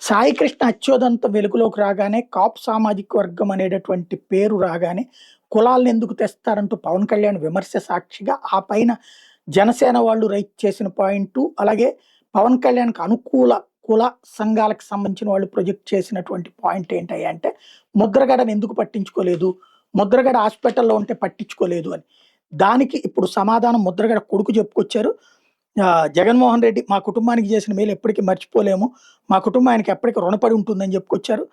సాయి కృష్ణ అత్యోదంత వెలుగులోకి రాగానే కాపు సామాజిక వర్గం అనేటటువంటి పేరు రాగానే కులాలను ఎందుకు తెస్తారంటూ పవన్ కళ్యాణ్ విమర్శ సాక్షిగా ఆ పైన జనసేన వాళ్ళు రైట్ చేసిన పాయింట్, అలాగే పవన్ కళ్యాణ్కి అనుకూల కుల సంఘాలకు సంబంధించిన వాళ్ళు ప్రొజెక్ట్ చేసినటువంటి పాయింట్ ఏంటయ్యా అంటే ముద్రగడని ఎందుకు పట్టించుకోలేదు, ముద్రగడ హాస్పిటల్లో ఉంటే పట్టించుకోలేదు అని. దానికి ఇప్పుడు సమాధానం ముద్రగడ కొడుకు చెప్పుకొచ్చారు. జగన్మోహన్ రెడ్డి మా కుటుంబానికి చేసిన మేలు ఎప్పటికీ మర్చిపోలేము. మా కుటుంబం ఆయనకి ఎప్పటికీ రుణపడి ఉంటుందని చెప్పుకొచ్చారు.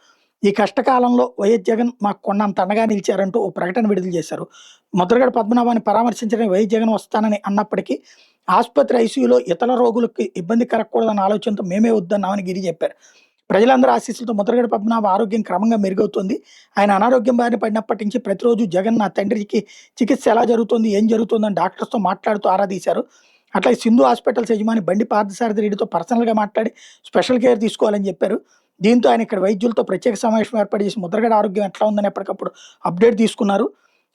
ఈ కష్టకాలంలో వైఎస్ జగన్ మాకు కొన్నంత అండగా నిలిచారంటూ ఓ ప్రకటన విడుదల చేశారు. ముద్రగడ పద్మనాభాన్ని పరామర్శించడానికి వైఎస్ జగన్ వస్తానని అన్నప్పటికీ ఆసుపత్రి ఐసీయూలో ఇతర రోగులకు ఇబ్బంది కలగకూడదన్న ఆలోచనతో మేమే వద్దన్నామని గిరి చెప్పారు. ప్రజలందరూ ఆశీస్సులతో ముద్రగడ పద్మనాభ ఆరోగ్యం క్రమంగా మెరుగవుతుంది. ఆయన అనారోగ్యం బారిన పడినప్పటి నుంచి ప్రతిరోజు జగన్ నా తండ్రికి చికిత్స ఎలా జరుగుతుంది, ఏం జరుగుతుందని డాక్టర్స్తో మాట్లాడుతూ ఆరా తీశారు. అట్లాగే సింధు హాస్పిటల్స్ యజమాని బండి పార్థసారథి రెడ్డితో పర్సనల్గా మాట్లాడి స్పెషల్ కేర్ తీసుకోవాలని చెప్పారు. దీంతో ఆయన ఇక్కడ వైద్యులతో ప్రత్యేక సమావేశం ఏర్పాటు చేసి ముద్రగడ ఆరోగ్యం ఎట్లా ఉందని ఎప్పటికప్పుడు అప్డేట్ తీసుకున్నారు.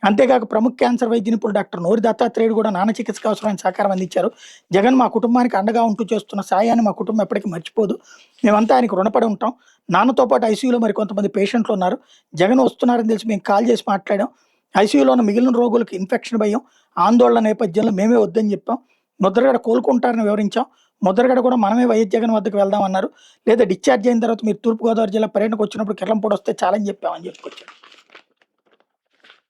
అంతేకాక ప్రముఖ క్యాన్సర్ వైద్య నిపుణుడు డాక్టర్ నోరి దత్తాత్రేయుడు కూడా నాన్న చికిత్సకు అవసరమైన సహకారం అందించారు. జగన్ మా కుటుంబానికి అండగా ఉంటూ చేస్తున్న సాయాన్ని మా కుటుంబం ఎప్పటికీ మర్చిపోదు. మేమంతా ఆయనకు రుణపడి ఉంటాం. నాన్నతో పాటు ఐసీయూలో మరి కొంతమంది పేషెంట్లు ఉన్నారు. జగన్ వస్తున్నారని తెలిసి మేము కాల్ చేసి మాట్లాడాం. ఐసీయూలో ఉన్న మిగిలిన రోగులకు ఇన్ఫెక్షన్ భయం, ఆందోళన నేపథ్యంలో మేమే వద్దని చెప్పాం. ముద్రగడ కోలుకుంటారని వివరించాం. ముద్రగడ కూడా మనమే వైఎస్ జగన్ వద్దకు వెళ్దాం అన్నారు. లేదా డిశ్చార్జ్ అయిన తర్వాత మీరు తూర్పుగోదావరి జిల్లా పర్యటనకు వచ్చినప్పుడు కిర్లంపూడి వస్తే చాలని చెప్పామని చెప్పుకొచ్చారు.